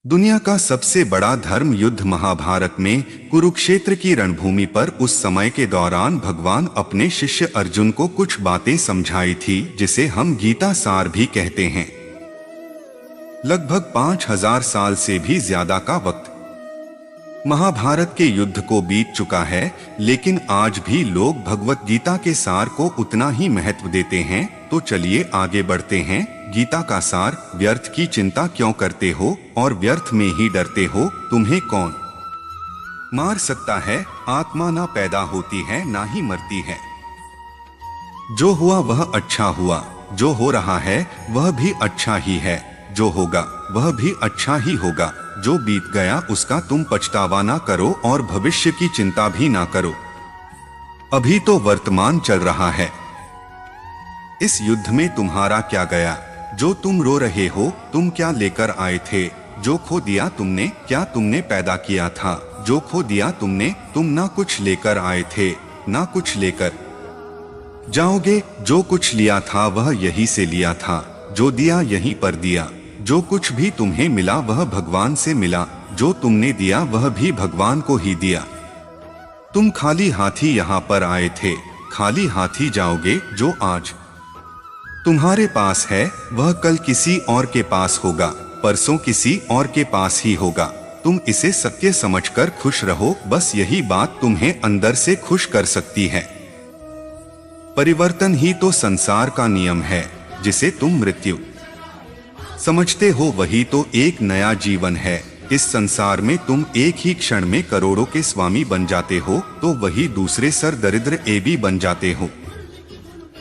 दुनिया का सबसे बड़ा धर्म युद्ध महाभारत में कुरुक्षेत्र की रणभूमि पर उस समय के दौरान भगवान अपने शिष्य अर्जुन को कुछ बातें समझाई थी, जिसे हम गीता सार भी कहते हैं। लगभग 5000 साल से भी ज्यादा का वक्त महाभारत के युद्ध को बीत चुका है, लेकिन आज भी लोग भगवत गीता के सार को उतना ही महत्व देते हैं। तो चलिए आगे बढ़ते हैं। गीता का सार। व्यर्थ की चिंता क्यों करते हो और व्यर्थ में ही डरते हो? तुम्हें कौन मार सकता है? आत्मा ना पैदा होती है ना ही मरती है। जो हुआ वह अच्छा हुआ, जो हो रहा है वह भी अच्छा ही है, जो होगा वह भी अच्छा ही होगा। जो बीत गया उसका तुम पछतावा ना करो और भविष्य की चिंता भी ना करो। अभी तो वर्तमान चल रहा है। इस युद्ध में तुम्हारा क्या गया? जो तुम रो रहे हो, तुम क्या लेकर आए थे? जो खो दिया तुमने, क्या तुमने पैदा किया था? जो खो दिया तुमने, तुम ना कुछ लेकर आए थे ना कुछ लेकर जाओगे। जो कुछ लिया था वह यहीं से लिया था, जो दिया यहीं पर दिया। जो कुछ भी तुम्हें मिला वह भगवान से मिला, जो तुमने दिया वह भी भगवान को ही दिया। तुम खाली हाथी यहाँ पर आए थे, खाली हाथी जाओगे। जो आज तुम्हारे पास है वह कल किसी और के पास होगा, परसों किसी और के पास ही होगा। तुम इसे सत्य समझकर खुश रहो, बस यही बात तुम्हें अंदर से खुश कर सकती है। परिवर्तन ही तो संसार का नियम है। जिसे तुम मृत्यु समझते हो वही तो एक नया जीवन है। इस संसार में तुम एक ही क्षण में करोड़ों के स्वामी बन जाते हो, तो वही दूसरे सर दरिद्र भी बन जाते हो।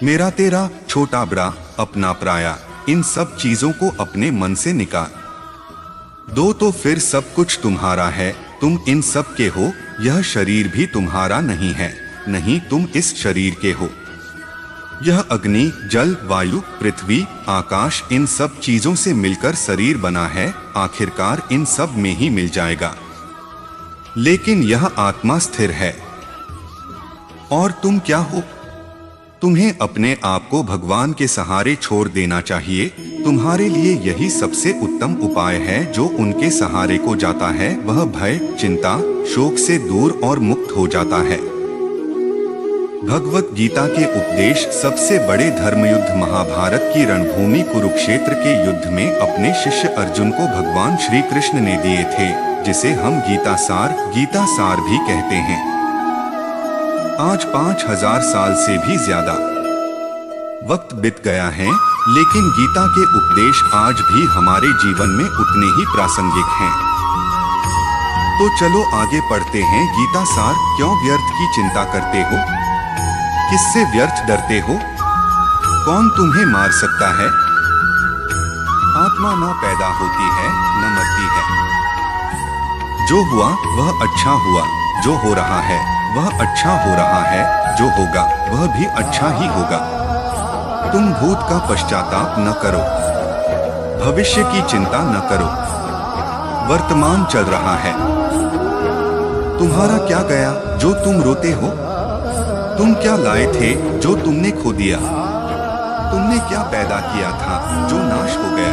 मेरा तेरा, छोटा बड़ा, अपना पराया, इन सब चीजों को अपने मन से निकाल दो तो फिर सब कुछ तुम्हारा है। तुम इन सब के हो। यह शरीर भी तुम्हारा नहीं है, नहीं तुम इस शरीर के हो। यह अग्नि, जल, वायु, पृथ्वी, आकाश, इन सब चीजों से मिलकर शरीर बना है। आखिरकार इन सब में ही मिल जाएगा, लेकिन यह आत्मा स्थिर है। और तुम क्या हो? तुम्हें अपने आप को भगवान के सहारे छोड़ देना चाहिए। तुम्हारे लिए यही सबसे उत्तम उपाय है। जो उनके सहारे को जाता है वह भय, चिंता, शोक से दूर और मुक्त हो जाता है। भगवत गीता के उपदेश सबसे बड़े धर्मयुद्ध महाभारत की रणभूमि कुरुक्षेत्र के युद्ध में अपने शिष्य अर्जुन को भगवान श्री कृष्ण ने दिए थे, जिसे हम गीता सार भी कहते हैं। आज 5000 साल से भी ज्यादा वक्त बीत गया है, लेकिन गीता के उपदेश आज भी हमारे जीवन में उतने ही प्रासंगिक हैं। तो चलो आगे पढ़ते हैं। गीता सार। क्यों व्यर्थ की चिंता करते हो? किससे व्यर्थ डरते हो? कौन तुम्हें मार सकता है? आत्मा ना पैदा होती है न मरती है। जो हुआ वह अच्छा हुआ, जो हो रहा है वह अच्छा हो रहा है, जो होगा वह भी अच्छा ही होगा। तुम भूत का पश्चाताप न करो, भविष्य की चिंता न करो। वर्तमान चल रहा है। तुम्हारा क्या गया जो तुम रोते हो? तुम क्या लाए थे जो तुमने खो दिया? तुमने क्या पैदा किया था जो नाश हो गया?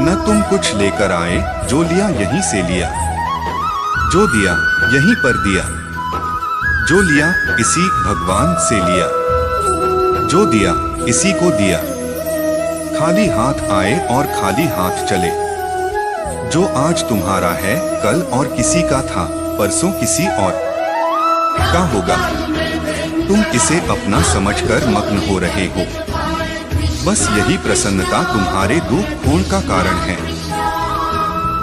न तुम कुछ लेकर आए, जो लिया यहीं से लिया। जो दिया यहीं पर दिया। जो लिया इसी भगवान से लिया। जो दिया इसी को दिया। खाली हाथ आए और खाली हाथ चले। जो आज तुम्हारा है कल और किसी का था, परसों किसी और का होगा। तुम इसे अपना समझकर मग्न हो रहे हो। बस यही प्रसन्नता तुम्हारे दुख होने का कारण है।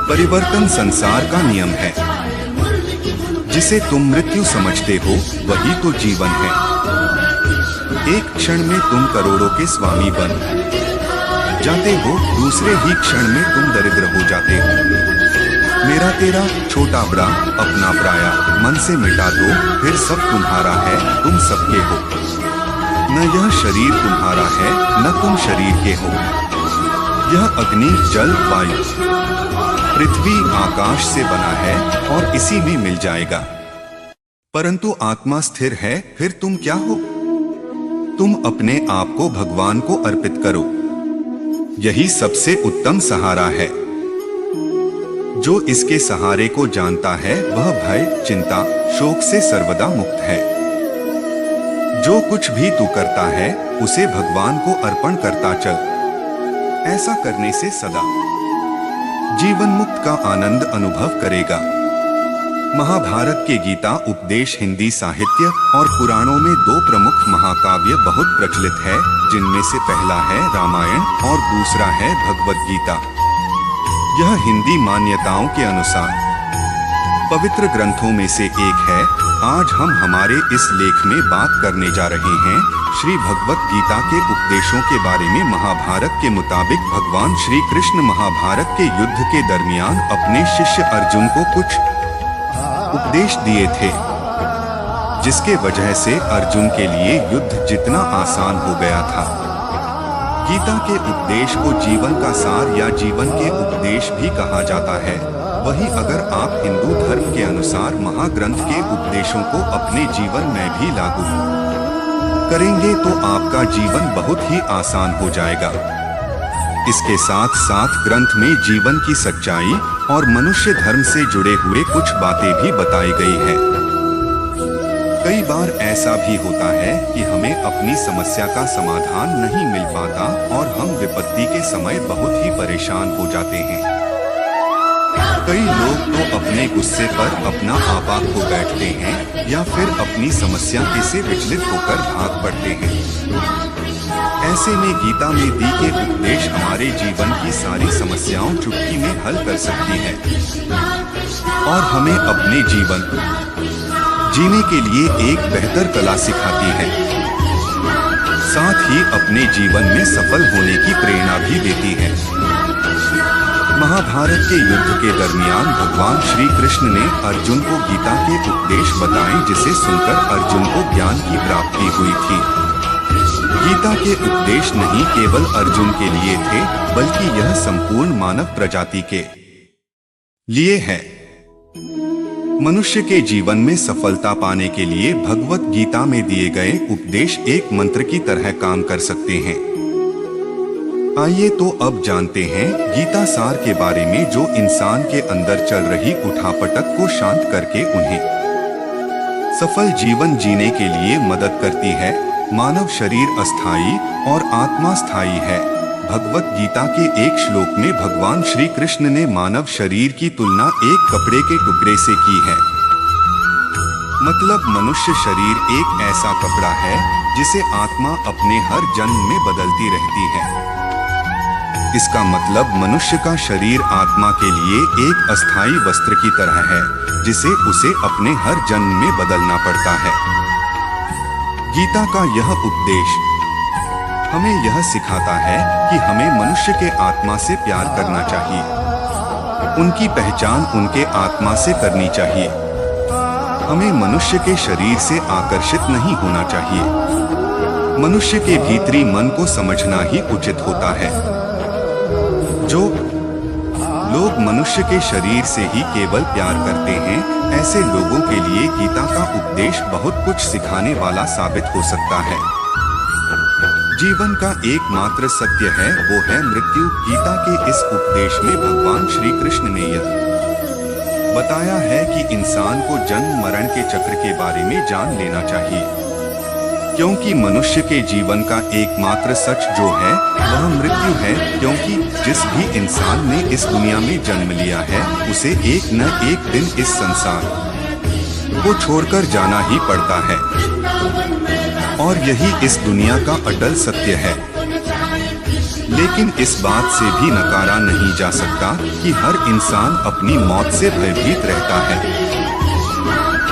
परिवर्तन संसार का नियम है। जिसे तुम मृत्यु समझते हो वही तो जीवन है। एक क्षण में तुम करोड़ों के स्वामी बन जाते हो, दूसरे ही क्षण में तुम दरिद्र हो जाते हो। मेरा तेरा, छोटा बड़ा, अपना पराया, मन से मिटा दो, फिर सब तुम्हारा है, तुम सबके हो। न यह शरीर तुम्हारा है न तुम शरीर के हो। यह अग्नि, जल, वायु, पृथ्वी, आकाश से बना है और इसी में मिल जाएगा। परंतु आत्मा स्थिर है। फिर तुम क्या हो? तुम अपने आप को भगवान को अर्पित करो। यही सबसे उत्तम सहारा है। जो इसके सहारे को जानता है वह भय, चिंता, शोक से सर्वदा मुक्त है। जो कुछ भी तू करता है उसे भगवान को अर्पण करता चल। ऐसा करने से सदा जीवन मुक्त का आनंद अनुभव करेगा। महाभारत के गीता उपदेश हिंदी साहित्य और पुराणों में दो प्रमुख महाकाव्य बहुत प्रचलित है, जिनमें से पहला है रामायण और दूसरा है भगवद गीता। यह हिंदी मान्यताओं के अनुसार पवित्र ग्रंथों में से एक है। आज हम हमारे इस लेख में बात करने जा रहे हैं श्री भगवत गीता के उपदेशों के बारे में। महाभारत के मुताबिक भगवान श्री कृष्ण महाभारत के युद्ध के दरमियान अपने शिष्य अर्जुन को कुछ उपदेश दिए थे, जिसके वजह से अर्जुन के लिए युद्ध जितना आसान हो गया था। गीता के उपदेश को जीवन का सार या जीवन के उपदेश भी कहा जाता है। वहीं अगर आप हिंदू धर्म के अनुसार महाग्रंथ के उपदेशों को अपने जीवन में भी लागू करेंगे तो आपका जीवन बहुत ही आसान हो जाएगा। इसके साथ साथ ग्रंथ में जीवन की सच्चाई और मनुष्य धर्म से जुड़े हुए कुछ बातें भी बताई गई हैं। कई बार ऐसा भी होता है कि हमें अपनी समस्या का समाधान नहीं मिल पाता और हम विपत्ति के समय बहुत ही परेशान हो जाते हैं। कई लोग तो अपने गुस्से पर अपना आपा खो बैठते हैं या फिर अपनी समस्या से विचलित होकर भाग पड़ते हैं। ऐसे में गीता में दी के उपदेश हमारे जीवन की सारी समस्याओं चुटकी में हल कर सकती है और हमें अपने जीवन जीने के लिए एक बेहतर कला सिखाती है। साथ ही अपने जीवन में सफल होने की प्रेरणा भी देती है। महाभारत के युद्ध के दरमियान भगवान श्री कृष्ण ने अर्जुन को गीता के उपदेश बताए, जिसे सुनकर अर्जुन को ज्ञान की प्राप्ति हुई थी। गीता के उपदेश नहीं केवल अर्जुन के लिए थे, बल्कि यह संपूर्ण मानव प्रजाति के लिए है। मनुष्य के जीवन में सफलता पाने के लिए भगवत गीता में दिए गए उपदेश एक मंत्र की तरह काम कर सकते हैं। आइए तो अब जानते हैं गीता सार के बारे में, जो इंसान के अंदर चल रही उठापटक को शांत करके उन्हें सफल जीवन जीने के लिए मदद करती है। मानव शरीर अस्थायी और आत्मा स्थायी है। भगवत गीता के एक श्लोक में भगवान श्री कृष्ण ने मानव शरीर की तुलना एक कपड़े के टुकड़े से की है। मतलब मनुष्य शरीर एक ऐसा कपड़ा है जिसे आत्मा अपने हर जन्म में बदलती रहती है। इसका मतलब मनुष्य का शरीर आत्मा के लिए एक अस्थायी वस्त्र की तरह है, जिसे उसे अपने हर जन्म में बदलना पड़ता है। गीता का यह उपदेश हमें यह सिखाता है कि हमें मनुष्य के आत्मा से प्यार करना चाहिए। उनकी पहचान उनके आत्मा से करनी चाहिए। हमें मनुष्य के शरीर से आकर्षित नहीं होना चाहिए। मनुष्य के भीतरी मन को समझना ही उचित होता है। जो लोग मनुष्य के शरीर से ही केवल प्यार करते हैं, ऐसे लोगों के लिए गीता का उपदेश बहुत कुछ सिखाने वाला साबित हो सकता है। जीवन का एकमात्र सत्य है वो है मृत्यु। गीता के इस उपदेश में भगवान श्री कृष्ण ने यह बताया है कि इंसान को जन्म मरण के चक्र के बारे में जान लेना चाहिए, क्योंकि मनुष्य के जीवन का एकमात्र सच जो है वह मृत्यु है। क्योंकि जिस भी इंसान ने इस दुनिया में जन्म लिया है उसे एक न एक दिन इस संसार को छोड़कर जाना ही पड़ता है, और यही इस दुनिया का अटल सत्य है। लेकिन इस बात से भी नकारा नहीं जा सकता कि हर इंसान अपनी मौत से भयभीत रहता है।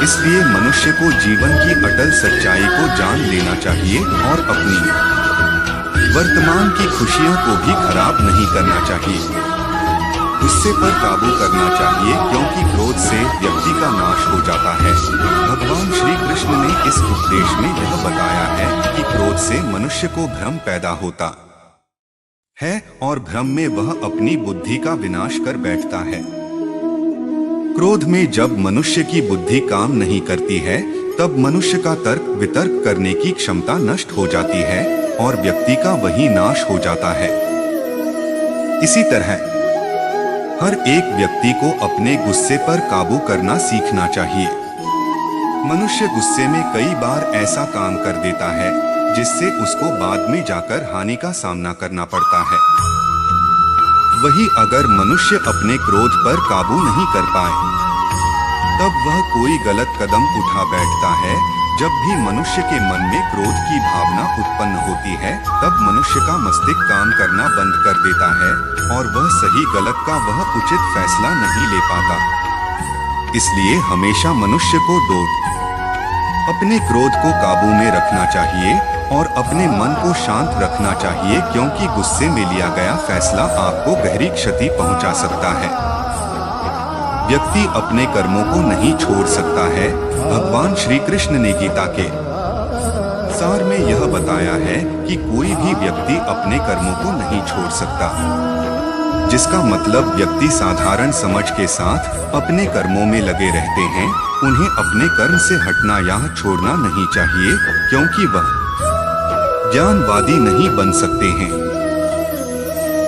इसलिए मनुष्य को जीवन की अटल सच्चाई को जान लेना चाहिए और अपनी वर्तमान की खुशियों को भी खराब नहीं करना चाहिए। गुस्से पर काबू करना चाहिए, क्योंकि क्रोध से व्यक्ति का नाश हो जाता है। भगवान श्री कृष्ण ने इस उपदेश में यह बताया है कि क्रोध से मनुष्य को भ्रम पैदा होता है और भ्रम में वह अपनी बुद्धि का विनाश कर बैठता है। क्रोध में जब मनुष्य की बुद्धि काम नहीं करती है, तब मनुष्य का तर्क वितर्क करने की क्षमता नष्ट हो जाती है और व्यक्ति का वही नाश हो जाता है। इसी तरह हर एक व्यक्ति को अपने गुस्से पर काबू करना सीखना चाहिए। मनुष्य गुस्से में कई बार ऐसा काम कर देता है जिससे उसको बाद में जाकर हानि का सामना करना पड़ता है। वही अगर मनुष्य अपने क्रोध पर काबू नहीं कर पाए तब वह कोई गलत कदम उठा बैठता है। जब भी मनुष्य के मन में क्रोध की भावना उत्पन्न होती है तब मनुष्य का मस्तिष्क काम करना बंद कर देता है और वह सही गलत का वह उचित फैसला नहीं ले पाता। इसलिए हमेशा मनुष्य को अपने क्रोध को काबू में रखना चाहिए और अपने मन को शांत रखना चाहिए, क्योंकि गुस्से में लिया गया फैसला आपको गहरी क्षति पहुंचा सकता है। व्यक्ति अपने कर्मों को नहीं छोड़ सकता है। भगवान श्री कृष्ण ने गीता के सार में यह बताया है कि कोई भी व्यक्ति अपने कर्मों को नहीं छोड़ सकता, जिसका मतलब व्यक्ति साधारण समझ के साथ अपने कर्मों में लगे रहते हैं। उन्हें अपने कर्म से हटना या छोड़ना नहीं चाहिए, क्योंकि वह ज्ञानवादी नहीं बन सकते हैं।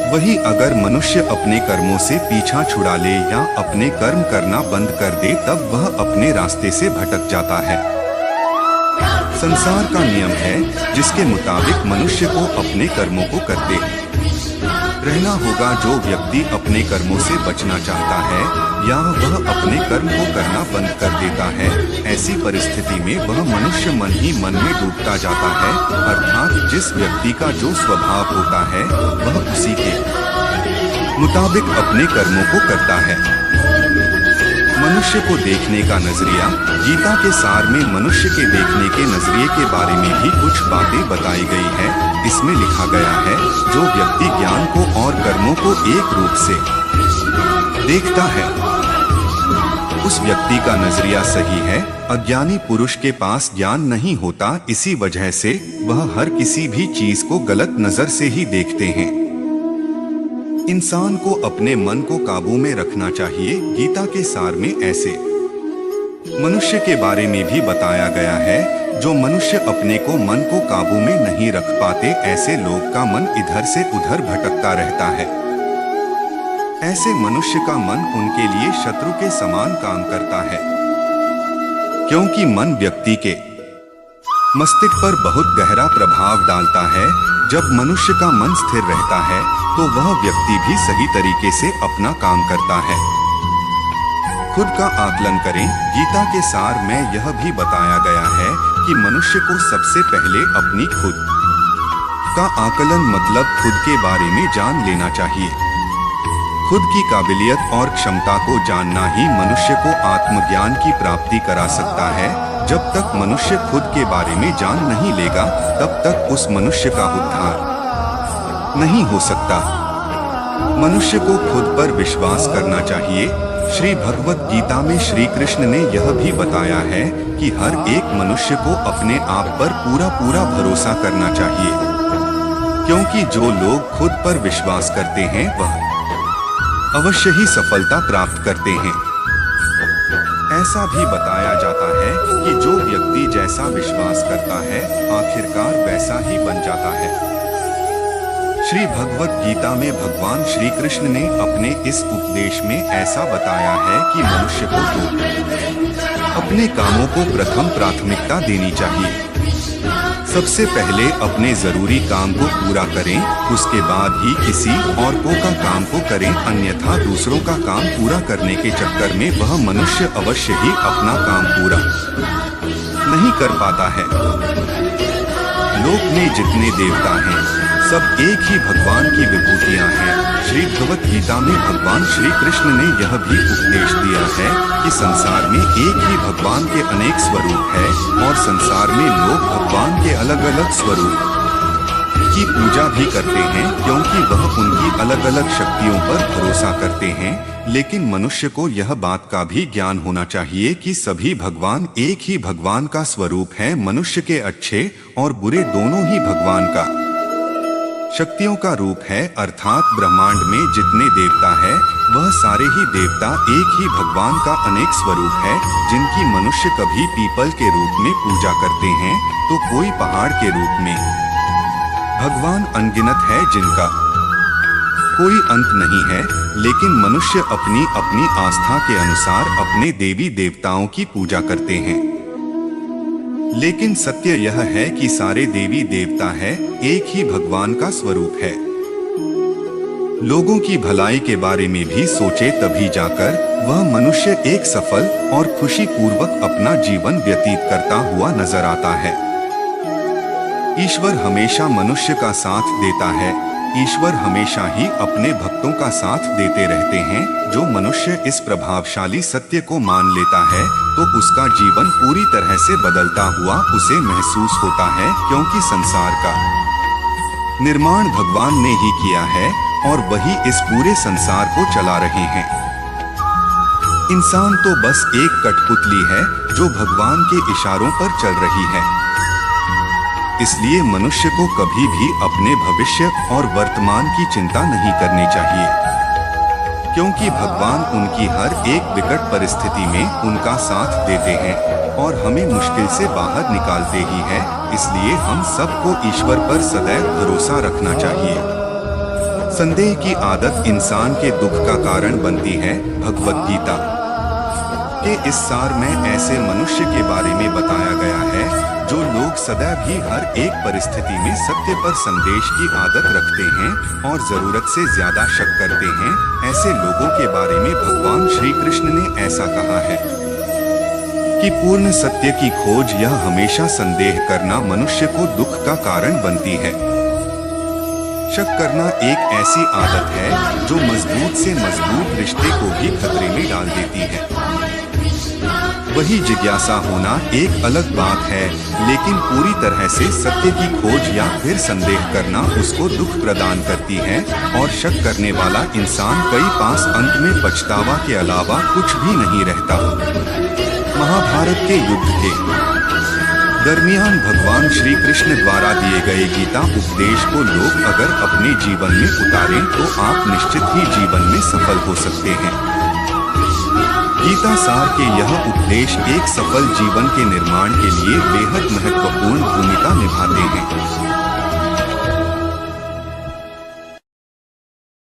वही अगर मनुष्य अपने कर्मों से पीछा छुड़ा ले या अपने कर्म करना बंद कर दे तब वह अपने रास्ते से भटक जाता है। संसार का नियम है जिसके मुताबिक मनुष्य को अपने कर्मों को करते रहना होगा। जो व्यक्ति अपने कर्मों से बचना चाहता है या वह अपने कर्म को करना बंद कर देता है, ऐसी परिस्थिति में वह मनुष्य मन ही मन में डूबता जाता है। अर्थात जिस व्यक्ति का जो स्वभाव होता है वह उसी के मुताबिक अपने कर्मों को करता है। मनुष्य को देखने का नजरिया। गीता के सार में मनुष्य के देखने के नजरिए के बारे में भी कुछ बातें बताई गई है। इसमें लिखा गया है, जो व्यक्ति ज्ञान को और कर्मों को एक रूप से देखता है उस व्यक्ति का नजरिया सही है। अज्ञानी पुरुष के पास ज्ञान नहीं होता, इसी वजह से वह हर किसी भी चीज को गलत नजर से ही देखते हैं। इंसान को अपने मन को काबू में रखना चाहिए। गीता के सार में ऐसे मनुष्य के बारे में भी बताया गया है जो मनुष्य अपने को मन को काबू में नहीं रख पाते। ऐसे लोग का मन इधर से उधर भटकता रहता है। ऐसे मनुष्य का मन उनके लिए शत्रु के समान काम करता है, क्योंकि मन व्यक्ति के मस्तिष्क पर बहुत गहरा प्रभाव डालता है। जब मनुष्य का मन स्थिर रहता है तो वह व्यक्ति भी सही तरीके से अपना काम करता है। खुद का आकलन करें। गीता के सार में यह भी बताया गया है कि मनुष्य को सबसे पहले अपनी खुद का आकलन मतलब खुद के बारे में जान लेना चाहिए। खुद की काबिलियत और क्षमता को जानना ही मनुष्य को आत्मज्ञान की प्राप्ति करा सकता है। जब तक मनुष्य खुद के बारे में जान नहीं लेगा तब तक उस मनुष्य का उद्धार नहीं हो सकता। मनुष्य को खुद पर विश्वास करना चाहिए। श्री भगवत गीता में श्री कृष्ण ने यह भी बताया है कि हर एक मनुष्य को अपने आप पर पूरा भरोसा करना चाहिए, क्योंकि जो लोग खुद पर विश्वास करते हैं वह अवश्य ही सफलता प्राप्त करते हैं। ऐसा भी बताया जाता है कि जो व्यक्ति जैसा विश्वास करता है आखिरकार वैसा ही बन जाता है। श्री भगवत गीता में भगवान श्री कृष्ण ने अपने इस उपदेश में ऐसा बताया है कि मनुष्य को अपने कामों को प्रथम प्राथमिकता देनी चाहिए। सबसे पहले अपने जरूरी काम को पूरा करें, उसके बाद ही किसी और का काम को करें, अन्यथा दूसरों का काम पूरा करने के चक्कर में वह मनुष्य अवश्य ही अपना काम पूरा नहीं कर पाता है। लोक में जितने देवता हैं सब एक ही भगवान की विभूतियां हैं। श्री भगवत गीता में भगवान श्री कृष्ण ने यह भी उपदेश दिया है कि संसार में एक ही भगवान के अनेक स्वरूप है और संसार में लोग भगवान के अलग अलग स्वरूप की पूजा भी करते हैं, क्योंकि वह उनकी अलग अलग शक्तियों पर भरोसा करते हैं। लेकिन मनुष्य को यह बात का भी ज्ञान होना चाहिए कि सभी भगवान एक ही भगवान का स्वरूप है। मनुष्य के अच्छे और बुरे दोनों ही भगवान का शक्तियों का रूप है। अर्थात ब्रह्मांड में जितने देवता है वह सारे ही देवता एक ही भगवान का अनेक स्वरूप है। जिनकी मनुष्य कभी पीपल के रूप में पूजा करते हैं तो कोई पहाड़ के रूप में। भगवान अनगिनत है जिनका कोई अंत नहीं है, लेकिन मनुष्य अपनी अपनी आस्था के अनुसार अपने देवी देवताओं की पूजा करते हैं। लेकिन सत्य यह है कि सारे देवी देवता है एक ही भगवान का स्वरूप है। लोगों की भलाई के बारे में भी सोचे तभी जाकर वह मनुष्य एक सफल और खुशी पूर्वक अपना जीवन व्यतीत करता हुआ नजर आता है। ईश्वर हमेशा मनुष्य का साथ देता है। ईश्वर हमेशा ही अपने भक्तों का साथ देते रहते हैं। जो मनुष्य इस प्रभावशाली सत्य को मान लेता है तो उसका जीवन पूरी तरह से बदलता हुआ उसे महसूस होता है, क्योंकि संसार का निर्माण भगवान ने ही किया है और वही इस पूरे संसार को चला रहे हैं। इंसान तो बस एक कठपुतली है जो भगवान के इशारों पर चल रही है। इसलिए मनुष्य को कभी भी अपने भविष्य और वर्तमान की चिंता नहीं करनी चाहिए, क्योंकि भगवान उनकी हर एक विकट परिस्थिति में उनका साथ देते हैं और हमें मुश्किल से बाहर निकालते ही हैं। इसलिए हम सबको ईश्वर पर सदैव भरोसा रखना चाहिए। संदेह की आदत इंसान के दुख का कारण बनती है। भगवत गीता के इस सार में ऐसे मनुष्य के बारे में बताया गया है जो लोग सदैव ही हर एक परिस्थिति में सत्य पर संदेश की आदत रखते हैं और जरूरत से ज्यादा शक करते हैं। ऐसे लोगों के बारे में भगवान श्री कृष्ण ने ऐसा कहा है कि पूर्ण सत्य की खोज यह हमेशा संदेह करना मनुष्य को दुख का कारण बनती है। शक करना एक ऐसी आदत है जो मजबूत से मजबूत रिश्ते को भी खतरे में डाल देती है। वही जिज्ञासा होना एक अलग बात है, लेकिन पूरी तरह से सत्य की खोज या फिर संदेह करना उसको दुख प्रदान करती है। और शक करने वाला इंसान कई पास अंत में पछतावा के अलावा कुछ भी नहीं रहता। महाभारत के युद्ध के दरमियान भगवान श्री कृष्ण द्वारा दिए गए गीता उपदेश को लोग अगर अपने जीवन में उतारें तो आप निश्चित ही जीवन में सफल हो सकते हैं। गीता सार के यह उपदेश एक सफल जीवन के निर्माण के लिए बेहद महत्वपूर्ण भूमिका निभाते हैं।